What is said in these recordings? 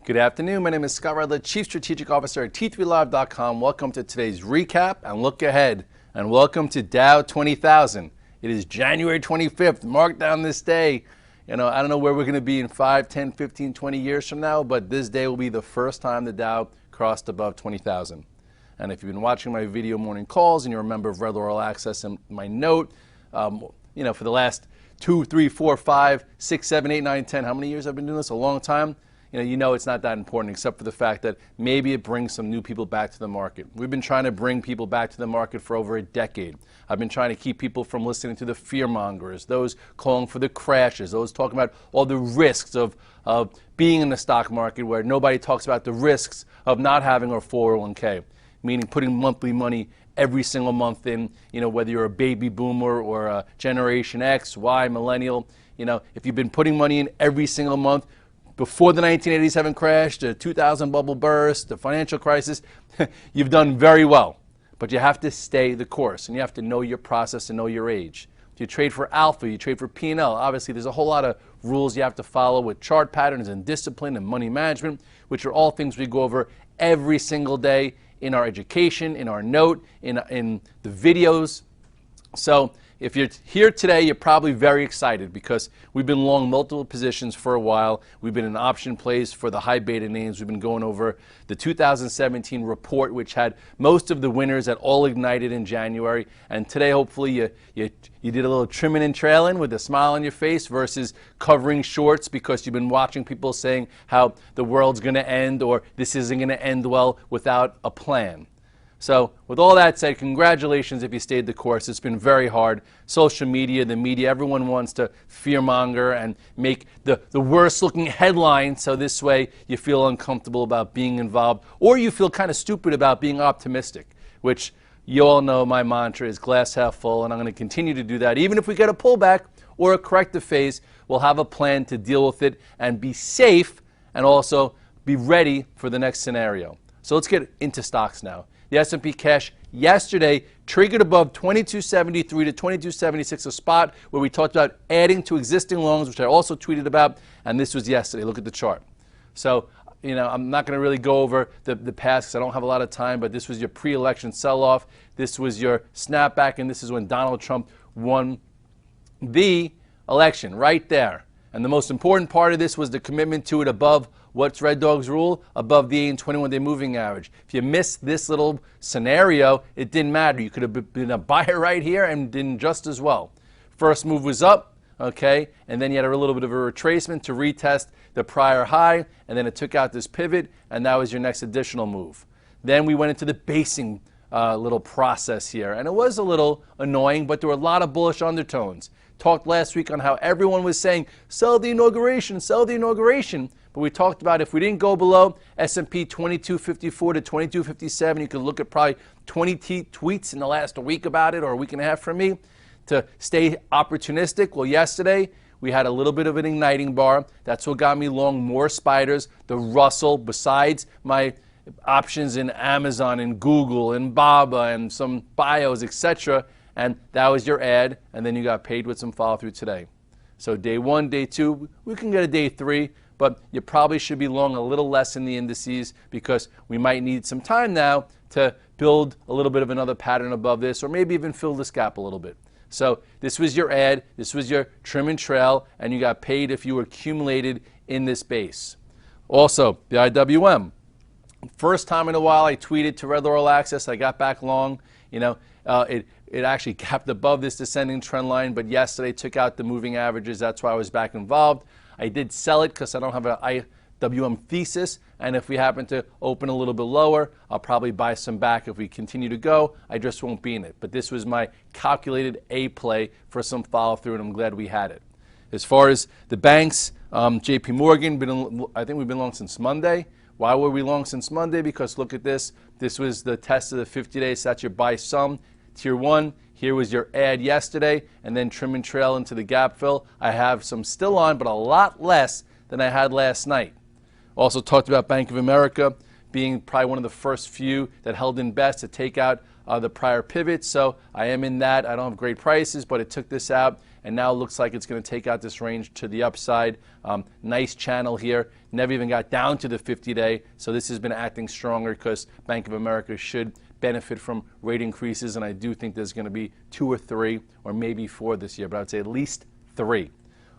Good afternoon. My name is Scott Redler, Chief Strategic Officer at T3Live.com. Welcome to today's recap and look ahead. And welcome to Dow 20,000. It is January 25th. Mark down this day. I don't know where we're going to be in 5, 10, 15, 20 years from now, but this day will be the first time the Dow crossed above 20,000. And if you've been watching my video morning calls and you're a member of Redler All Access and my note, for the last 2, 3, 4, 5, 6, 7, 8, 9, 10, how many years I've been doing this? A long time. You know it's not that important except for the fact that maybe it brings some new people back to the market. We've been trying to bring people back to the market for over a decade. I've been trying to keep people from listening to the fearmongers, those calling for the crashes, those talking about all the risks of being in the stock market where nobody talks about the risks of not having a 401k, meaning putting monthly money every single month in, whether you're a baby boomer or a Generation X, Y, millennial. If you've been putting money in every single month, before the 1987 crash, the 2000 bubble burst, the financial crisis, you've done very well. But you have to stay the course, and you have to know your process and know your age. If you trade for alpha, you trade for P&L. Obviously, there's a whole lot of rules you have to follow with chart patterns and discipline and money management, which are all things we go over every single day in our education, in our note, in the videos. So if you're here today, you're probably very excited because we've been long multiple positions for a while. We've been in option plays for the high beta names. We've been going over the 2017 report, which had most of the winners that all ignited in January. And today, hopefully, you did a little trimming and trailing with a smile on your face versus covering shorts because you've been watching people saying how the world's going to end or this isn't going to end well without a plan. So with all that said, congratulations if you stayed the course. It's been very hard. Social media, the media, everyone wants to fearmonger and make the worst looking headline so this way you feel uncomfortable about being involved or you feel kind of stupid about being optimistic, which you all know my mantra is glass half full, and I'm going to continue to do that. Even if we get a pullback or a corrective phase, we'll have a plan to deal with it and be safe and also be ready for the next scenario. So let's get into stocks now. The S&P cash yesterday triggered above 2273 to 2276, a spot where we talked about adding to existing longs, which I also tweeted about, and this was yesterday. Look at the chart. So, I'm not going to really go over the past because I don't have a lot of time, but this was your pre-election sell-off. This was your snapback, and this is when Donald Trump won the election right there. And the most important part of this was the commitment to it above what's Red Dog's rule? Above the 8 and 21-day moving average. If you missed this little scenario, it didn't matter. You could have been a buyer right here and did just as well. First move was up, okay, and then you had a little bit of a retracement to retest the prior high, and then it took out this pivot, and that was your next additional move. Then we went into the basing little process here, and it was a little annoying, but there were a lot of bullish undertones. Talked last week on how everyone was saying, sell the inauguration, sell the inauguration. But we talked about if we didn't go below S&P 2254 to 2257, you could look at probably 20 tweets in the last week about it or a week and a half from me to stay opportunistic. Well, yesterday we had a little bit of an igniting bar. That's what got me long more spiders. The Russell, besides my options in Amazon and Google and Baba and some bios, etc., and that was your ad, and then you got paid with some follow-through today. So day 1, day 2, we can get a day 3, but you probably should be long a little less in the indices because we might need some time now to build a little bit of another pattern above this or maybe even fill this gap a little bit. So this was your ad, this was your trim and trail, and you got paid if you were accumulated in this base. Also, the IWM. First time in a while I tweeted to Redler All Access, I got back long. It actually gapped above this descending trend line, but yesterday took out the moving averages. That's why I was back involved. I did sell it because I don't have an IWM thesis, and if we happen to open a little bit lower, I'll probably buy some back if we continue to go. I just won't be in it. But this was my calculated A play for some follow-through, and I'm glad we had it. As far as the banks, JP Morgan, I think we've been long since Monday. Why were we long since Monday? Because look at this. This was the test of the 50 days. So that's your buy some. Tier 1, here was your ad yesterday, and then trim and trail into the gap fill. I have some still on, but a lot less than I had last night. Also talked about Bank of America being probably one of the first few that held in best to take out the prior pivot, so I am in that. I don't have great prices, but it took this out, and now it looks like it's going to take out this range to the upside. Nice channel here. Never even got down to the 50-day, so this has been acting stronger because Bank of America should benefit from rate increases, and I do think there's going to be 2 or 3 or maybe 4 this year, but I would say at least 3.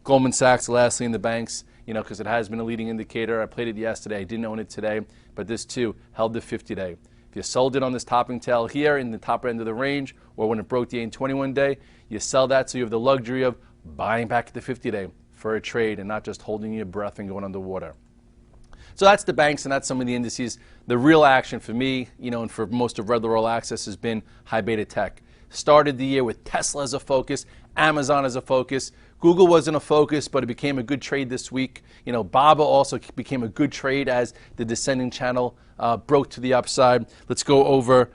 Goldman Sachs, lastly, in the banks, because it has been a leading indicator. I played it yesterday. I didn't own it today, but this too held the 50-day. If you sold it on this topping tail here in the top end of the range, or when it broke the 8-21-day, you sell that so you have the luxury of buying back at the 50-day for a trade and not just holding your breath and going underwater. So that's the banks and that's some of the indices. The real action for me, and for most of Redler All Access has been high beta tech. Started the year with Tesla as a focus, Amazon as a focus. Google wasn't a focus, but it became a good trade this week. BABA also became a good trade as the descending channel broke to the upside. Let's go over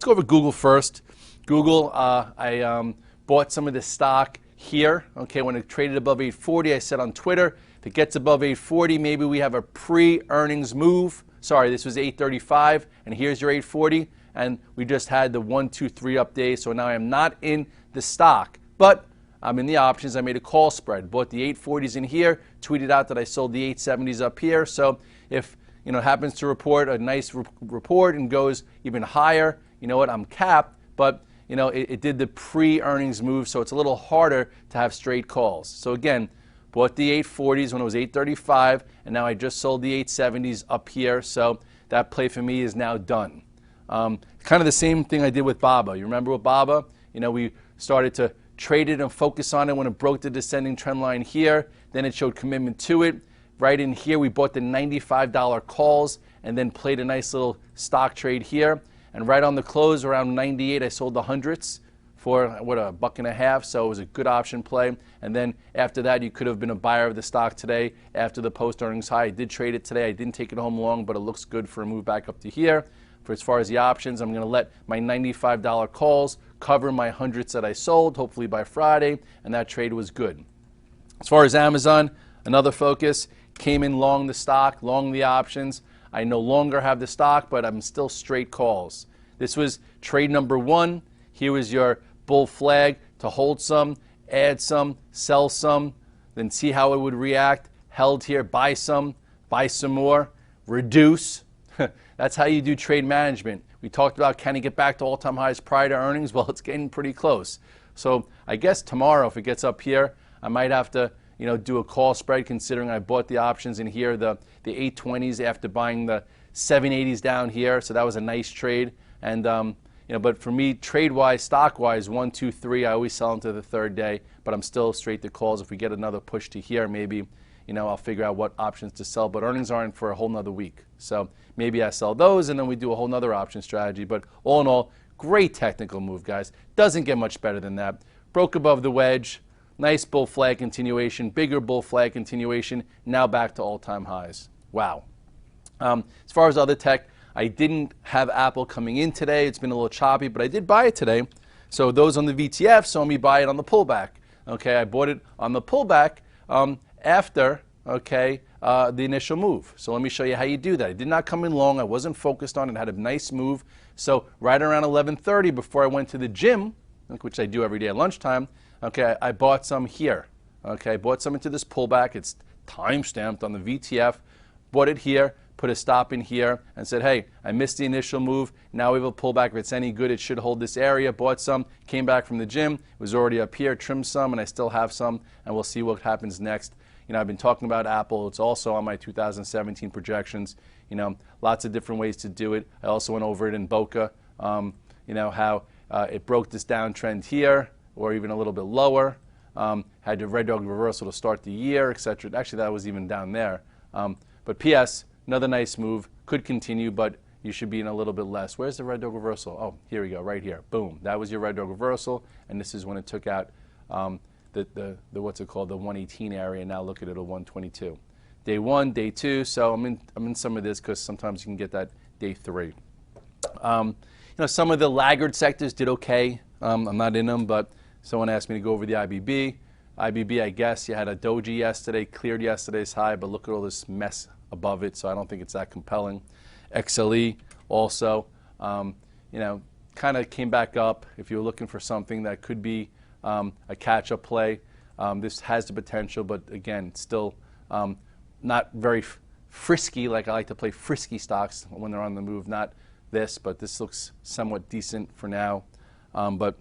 Google first. Google, I bought some of this stock here. Okay, when it traded above 840, I said on Twitter, if it gets above 840, maybe we have a pre-earnings move. Sorry, this was 835, and here's your 840, and we just had the 1, 2, 3 up day, so now I am not in the stock, but I'm in the options. I made a call spread, bought the 840s in here, tweeted out that I sold the 870s up here, so if it happens to report a nice report and goes even higher, you know what, I'm capped, but it did the pre-earnings move, so it's a little harder to have straight calls. So again, bought the 840s when it was 835, and now I just sold the 870s up here, so that play for me is now done. Kind of the same thing I did with BABA. You remember with BABA? We started to trade it and focus on it when it broke the descending trend line here. Then it showed commitment to it. Right in here, we bought the $95 calls and then played a nice little stock trade here. And right on the close, around 98, I sold the hundreds for, $1.50, so it was a good option play. And then after that, you could have been a buyer of the stock today after the post-earnings high. I did trade it today. I didn't take it home long, but it looks good for a move back up to here. For as far as the options, I'm going to let my $95 calls cover my hundreds that I sold, hopefully by Friday, and that trade was good. As far as Amazon, another focus, came in long the stock, long the options. I no longer have the stock, but I'm still straight calls. This was trade number 1. Here was your bull flag to hold some, add some, sell some, then see how it would react. Held here, buy some more, reduce. That's how you do trade management. We talked about, can it get back to all-time highs prior to earnings? Well, it's getting pretty close. So I guess tomorrow, if it gets up here, I might have to do a call spread, considering I bought the options in here, the 820s after buying the 780s down here. So that was a nice trade. And but for me, trade-wise, stock-wise, 1, 2, 3, I always sell into the third day. But I'm still straight to calls. If we get another push to here, maybe I'll figure out what options to sell. But earnings aren't for a whole nother week. So maybe I sell those and then we do a whole nother option strategy. But all in all, great technical move, guys. Doesn't get much better than that. Broke above the wedge. Nice bull flag continuation. Bigger bull flag continuation. Now back to all-time highs. Wow. As far as other tech, I didn't have Apple coming in today. It's been a little choppy, but I did buy it today. So those on the VTF saw me buy it on the pullback. Okay, I bought it on the pullback after the initial move. So let me show you how you do that. It did not come in long. I wasn't focused on it. It had a nice move. So right around 11:30, before I went to the gym, which I do every day at lunchtime, I bought some here. I bought some into this pullback. It's time-stamped on the VTF. Bought it here, put a stop in here, and said, hey, I missed the initial move. Now we have a pullback. If it's any good, it should hold this area. Bought some, came back from the gym. It was already up here, trimmed some, and I still have some, and we'll see what happens next. I've been talking about Apple. It's also on my 2017 projections. Lots of different ways to do it. I also went over it in Boca, how it broke this downtrend here, or even a little bit lower. Had the red dog reversal to start the year, etc. Actually, that was even down there. But P.S., another nice move. Could continue, but you should be in a little bit less. Where's the red dog reversal? Oh, here we go, right here. Boom. That was your red dog reversal, and this is when it took out the what's it called, the 118 area. Now look at it, a 122. Day 1, day 2. So I'm in some of this because sometimes you can get that day 3. Some of the laggard sectors did okay. I'm not in them, but someone asked me to go over the IBB. IBB, I guess you had a doji yesterday, cleared yesterday's high, but look at all this mess above it, so I don't think it's that compelling. XLE also, kind of came back up. If you're looking for something that could be a catch-up play, this has the potential, but again, still not very frisky. Like I like to play frisky stocks when they're on the move. Not this, but this looks somewhat decent for now. But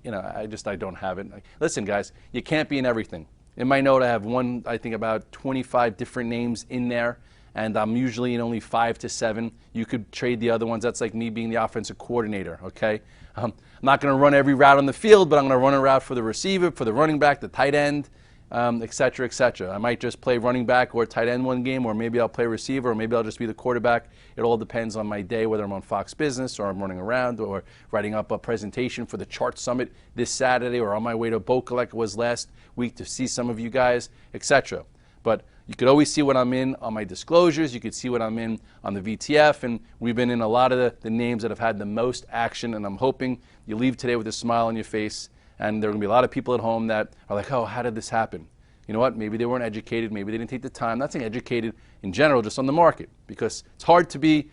you know, I don't have it. Listen, guys, you can't be in everything. In my note, I have I think about 25 different names in there, and I'm usually in only 5 to 7. You could trade the other ones. That's like me being the offensive coordinator, okay? I'm not going to run every route on the field, but I'm going to run a route for the receiver, for the running back, the tight end, et cetera, et cetera. I might just play running back or tight end one game, or maybe I'll play receiver, or maybe I'll just be the quarterback. It all depends on my day, whether I'm on Fox Business or I'm running around or writing up a presentation for the Chart Summit this Saturday, or on my way to Boca like it was last week to see some of you guys, et cetera. But you could always see what I'm in on my disclosures. You could see what I'm in on the VTF, and we've been in a lot of the names that have had the most action, and I'm hoping you leave today with a smile on your face, and there are going to be a lot of people at home that are like, oh, how did this happen? You know what? Maybe they weren't educated. Maybe they didn't take the time. I'm not saying educated in general, just on the market, because it's hard to be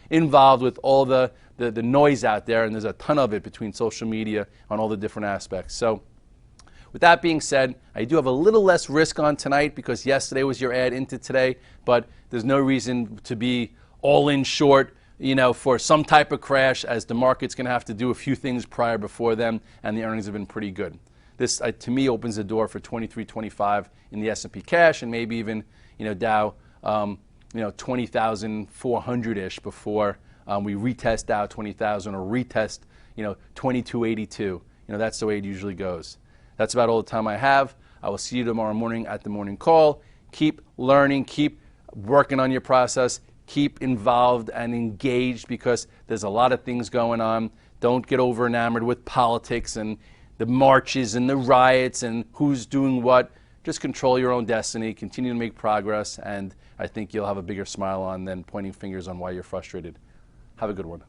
involved with all the noise out there, and there's a ton of it between social media on all the different aspects. So with that being said, I do have a little less risk on tonight because yesterday was your ad into today, but there's no reason to be all in short, you know, for some type of crash, as the market's going to have to do a few things prior before then, and the earnings have been pretty good. This, to me, opens the door for 23.25 in the S&P cash, and maybe even, you know, Dow, 20,400-ish before we retest Dow 20,000 or retest, 2282. You know, that's the way it usually goes. That's about all the time I have. I will see you tomorrow morning at the morning call. Keep learning, keep working on your process, keep involved and engaged, because there's a lot of things going on. Don't get over enamored with politics and the marches and the riots and who's doing what. Just control your own destiny, continue to make progress, and I think you'll have a bigger smile on than pointing fingers on why you're frustrated. Have a good one.